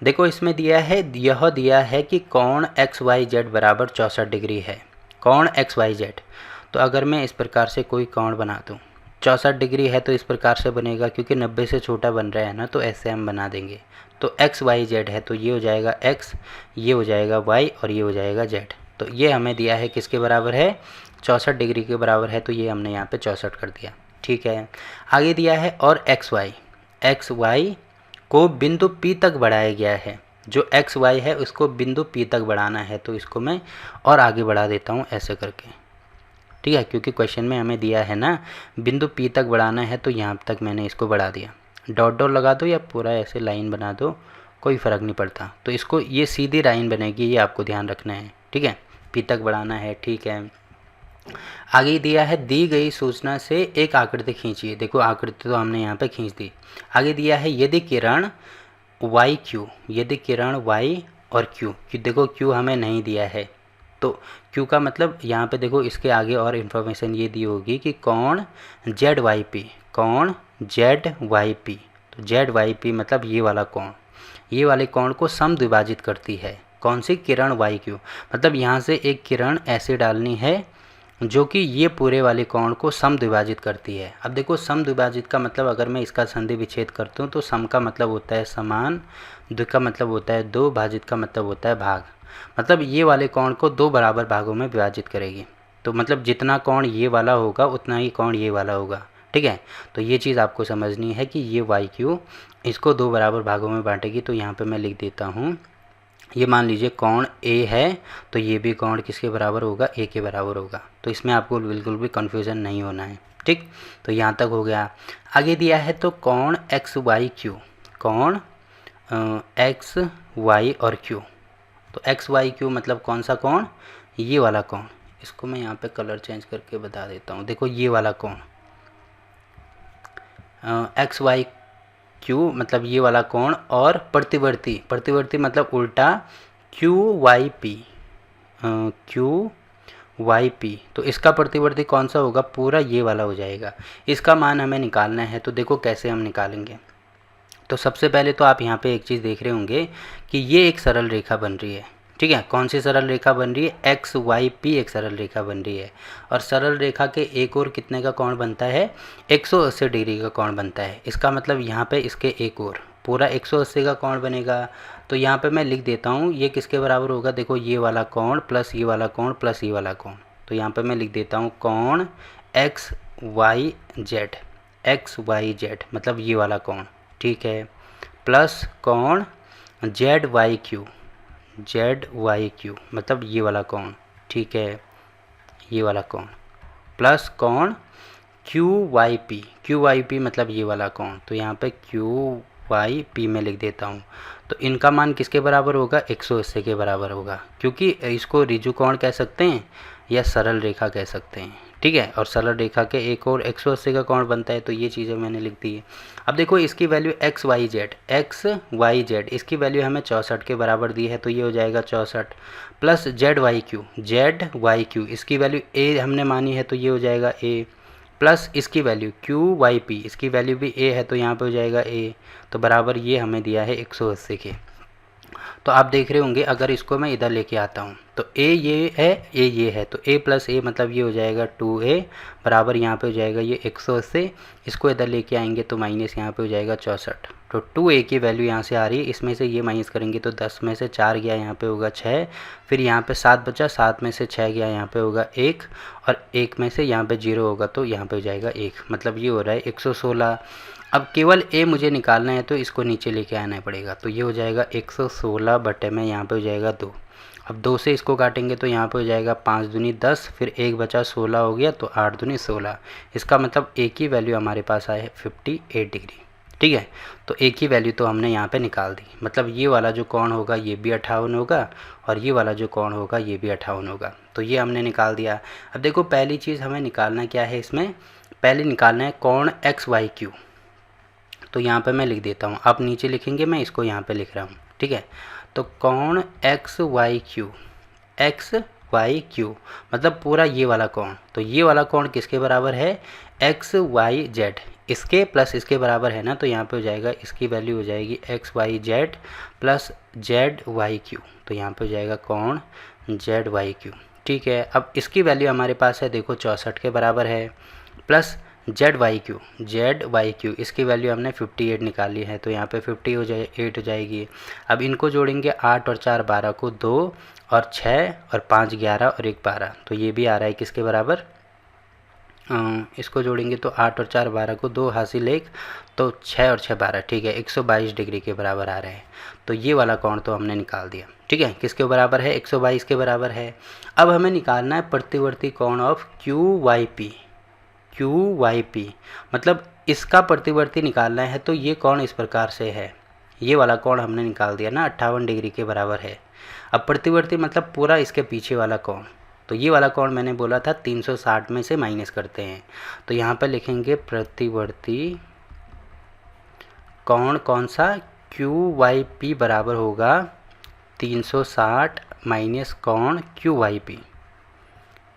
देखो इसमें दिया है, यह दिया है कि कोण एक्स वाई जेड बराबर 64 डिग्री है, कोण एक्स वाई जेड। तो अगर मैं इस प्रकार से कोई कोण बना दूँ, 64 डिग्री है तो इस प्रकार से बनेगा, क्योंकि 90 से छोटा बन रहा है ना, तो ऐसे हम बना देंगे। तो एक्स वाई जेड है तो ये हो जाएगा एक्स, ये हो जाएगा वाई और ये हो जाएगा जेड। तो ये हमें दिया है किसके बराबर है, 64 डिग्री के बराबर है, तो ये हमने यहाँ पे 64 कर दिया। ठीक है, आगे दिया है और एक्स वाई को बिंदु P तक बढ़ाया गया है। जो एक्स वाई है उसको बिंदु P तक बढ़ाना है, तो इसको मैं और आगे बढ़ा देता हूँ ऐसे करके। ठीक है, क्योंकि क्वेश्चन में हमें दिया है ना बिंदु P तक बढ़ाना है, तो यहाँ तक मैंने इसको बढ़ा दिया। डॉट डॉट लगा दो या पूरा ऐसे लाइन बना दो, कोई फ़र्क नहीं पड़ता। तो इसको ये सीधी लाइन बनेगी, ये आपको ध्यान रखना है। ठीक है, P तक बढ़ाना है। ठीक है, आगे दिया है दी गई सूचना से एक आकृति खींचिए। देखो आकृति तो हमने यहाँ पे खींच दी। आगे दिया है यदि किरण वाई क्यू, यदि किरण वाई और क्यू, देखो क्यू हमें नहीं दिया है, तो क्यू का मतलब यहाँ पे देखो इसके आगे और इन्फॉर्मेशन ये दी होगी कि कोण जेड वाई पी, कोण जेड वाई पी। तो जेड वाई पी मतलब ये वाला कोण, ये वाले कोण को समद्विभाजित करती है। कौन सी, किरण वाई क्यू। मतलब यहाँ से एक किरण ऐसे डालनी है जो कि ये पूरे वाले कोण को समद्विभाजित करती है। अब देखो समद्विभाजित का मतलब अगर मैं इसका संधि विच्छेद करता हूँ तो सम का मतलब होता है समान, द्वि का मतलब होता है दो, भाजित का मतलब होता है भाग। मतलब ये वाले कोण को दो बराबर भागों में विभाजित करेगी। तो मतलब जितना कोण ये वाला होगा उतना ही कोण ये वाला होगा। ठीक है, तो ये चीज़ आपको समझनी है कि ये वाई क्यू इसको दो बराबर भागों में बांटेगी। तो यहाँ पर मैं लिख देता हूँ, ये मान लीजिए कोण ए है तो ये भी कोण किसके बराबर होगा, ए के बराबर होगा। तो इसमें आपको बिल्कुल भी कन्फ्यूज़न नहीं होना है। ठीक, तो यहाँ तक हो गया। आगे दिया है तो कोण एक्स वाई क्यू, कोण एक्स वाई और क्यू। तो एक्स वाई क्यू मतलब कौन सा कोण, ये वाला कोण। इसको मैं यहाँ पे कलर चेंज करके बता देता हूँ। देखो ये वाला कोण एक्स वाई क्यू मतलब ये वाला कोण, और प्रतिवर्ती, प्रतिवर्ती मतलब उल्टा Q Y P, Q Y P. तो इसका प्रतिवर्ती कौन सा होगा, पूरा ये वाला हो जाएगा। इसका मान हमें निकालना है। तो देखो कैसे हम निकालेंगे। तो सबसे पहले तो आप यहाँ पे एक चीज़ देख रहे होंगे कि ये एक सरल रेखा बन रही है। ठीक है, कौन सी सरल रेखा बन रही है, एक्स वाई पी एक सरल रेखा बन रही है। और सरल रेखा के एक और कितने का कोण बनता है, 180 डिग्री का कोण बनता है। इसका मतलब यहाँ पे इसके एक और पूरा 180 का कोण बनेगा। तो यहाँ पे मैं लिख देता हूँ ये किसके बराबर होगा, देखो ये वाला कोण प्लस ये वाला कोण प्लस ये वाला कोण। तो यहाँ पे मैं लिख देता हूँ कोण X Y Z, X Y Z मतलब ये वाला कोण। ठीक है, प्लस कोण Z Y Q, Z Y Q मतलब ये वाला कोण। ठीक है, ये वाला कोण, प्लस कोण Q Y P, Q Y P मतलब ये वाला कोण। तो यहाँ पे क्यू वाई पी में लिख देता हूँ। तो इनका मान किसके बराबर होगा, 180 के बराबर होगा, क्योंकि इसको ऋजु कोण कह सकते हैं या सरल रेखा कह सकते हैं। ठीक है, और सरल रेखा के एक और 180 का कोण बनता है। तो ये चीज़ें मैंने लिख दी है। अब देखो इसकी वैल्यू एक्स वाई जेड, इसकी वैल्यू हमें 64 के बराबर दी है, तो ये हो जाएगा 64, प्लस जेड वाई क्यू इसकी वैल्यू ए हमने मानी है, तो ये हो जाएगा ए, प्लस इसकी वैल्यू क्यू वाई पी, इसकी वैल्यू भी ए है, तो यहाँ पे हो जाएगा ए। तो बराबर ये हमें दिया है 180 के। तो आप देख रहे होंगे अगर इसको मैं इधर लेके आता हूँ तो ए ये है, ए ये है, तो ए प्लस ए मतलब ये हो जाएगा 2a बराबर यहाँ पे हो जाएगा ये 180। इसको इधर लेके आएंगे तो माइनस यहाँ पे हो जाएगा 64। तो 2a की वैल्यू यहाँ से आ रही है, इसमें से ये माइनस करेंगे तो 10 में से 4 गया, यहाँ पे होगा 6, फिर यहाँ पे 7 बचा, 7 में से 6 गया, यहाँ पे होगा 1, और 1 में से यहाँ पे 0 होगा तो यहाँ पे हो जाएगा 1, मतलब ये हो रहा है 116। अब केवल ए मुझे निकालना है तो इसको नीचे लेके आना पड़ेगा। तो ये हो जाएगा 116 बटे में यहाँ पे हो जाएगा 2। अब 2 से इसको काटेंगे तो यहाँ पे हो जाएगा 5 दूनी 10, फिर 1 बचा 16 हो गया, तो 8 दूनी 16। इसका मतलब ए की वैल्यू हमारे पास आए 58 डिग्री। ठीक है, तो ए की वैल्यू तो हमने यहाँ पे निकाल दी। मतलब ये वाला जो कोण होगा ये भी 58 होगा, और ये वाला जो कोण होगा ये भी 58 होगा। तो ये हमने निकाल दिया। अब देखो पहली चीज़ हमें निकालना क्या है, इसमें पहले निकालना है कोण एक्स वाई क्यू। तो यहाँ पे मैं लिख देता हूँ, आप नीचे लिखेंगे, मैं इसको यहाँ पे लिख रहा हूँ। ठीक है, तो कोण एक्स वाई क्यू मतलब पूरा ये वाला कोण। तो ये वाला कोण किसके बराबर है, एक्स वाई जेड, इसके प्लस इसके बराबर है ना, तो यहाँ पे हो जाएगा इसकी वैल्यू हो जाएगी X Y Z plus Z Y Q, तो यहाँ पे हो जाएगा कोण जेड वाई क्यू। ठीक है, अब इसकी वैल्यू हमारे पास है देखो 64 के बराबर है, प्लस जेड वाई क्यू इसकी वैल्यू हमने 58 निकाली है, तो यहाँ पे 58 हो जाएगी। अब इनको जोड़ेंगे 8 और 4 12 को 2 और 6 और 5 11 और 1 12, तो ये भी आ रहा है किसके बराबर, इसको जोड़ेंगे तो 8 और 4 12 को 2 हासिल 1, तो 6 और 6 12, ठीक है 122 डिग्री के बराबर आ रहा है। तो ये वाला कोण तो हमने निकाल दिया। ठीक है, किसके बराबर है, 122 के बराबर है। अब हमें निकालना है प्रतिवर्ती कोण ऑफ क्यू वाई पी, मतलब इसका प्रतिवर्ती निकालना है, तो ये कोण इस प्रकार से है, ये वाला कोण हमने निकाल दिया ना 58 डिग्री के बराबर है। अब प्रतिवर्ती मतलब पूरा इसके पीछे वाला कोण, तो ये वाला कोण मैंने बोला था 360 में से माइनस करते हैं, तो यहाँ पर लिखेंगे प्रतिवर्ती कोण कौन सा, क्यू वाई पी बराबर होगा 360 माइनस कोण क्यू वाई पी,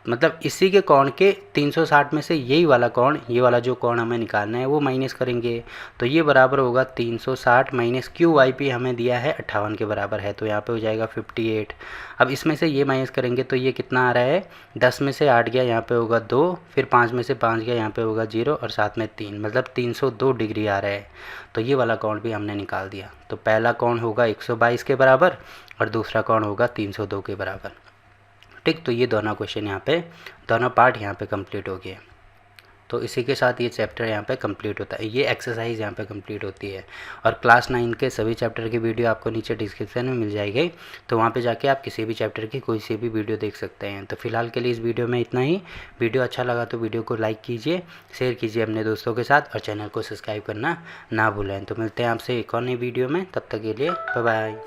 मतलब इसी के कोण के 360 में से यही वाला कोण, ये वाला जो कोण हमें निकालना है वो माइनस करेंगे, तो ये बराबर होगा 360 माइनस क्यू वाई पी हमें दिया है 58 के बराबर है, तो यहाँ पे हो जाएगा 58। अब इसमें से ये माइनस करेंगे तो ये कितना आ रहा है, 10 में से 8 गया, यहाँ पे होगा 2, फिर 5 में से 5 गया, यहाँ पे होगा 0 और साथ में 3, मतलब 302 डिग्री आ रहा है। तो ये वाला कोण भी हमने निकाल दिया। तो पहला कोण होगा 122 के बराबर और दूसरा कोण होगा 302 के बराबर। ठीक, तो ये दोनों क्वेश्चन यहाँ पे, दोनों पार्ट यहाँ पे कंप्लीट हो गए। तो इसी के साथ ये चैप्टर यहाँ पे कंप्लीट होता है, ये एक्सरसाइज यहाँ पे कंप्लीट होती है। और क्लास 9 के सभी चैप्टर की वीडियो आपको नीचे डिस्क्रिप्शन में मिल जाएगी, तो वहाँ पे जाके आप किसी भी चैप्टर की कोई सी भी वीडियो देख सकते हैं। तो फिलहाल के लिए इस वीडियो में इतना ही। वीडियो अच्छा लगा तो वीडियो को लाइक कीजिए, शेयर कीजिए अपने दोस्तों के साथ और चैनल को सब्सक्राइब करना ना भूलें। तो मिलते हैं आपसे एक और नई वीडियो में, तब तक के लिए बाय बाय।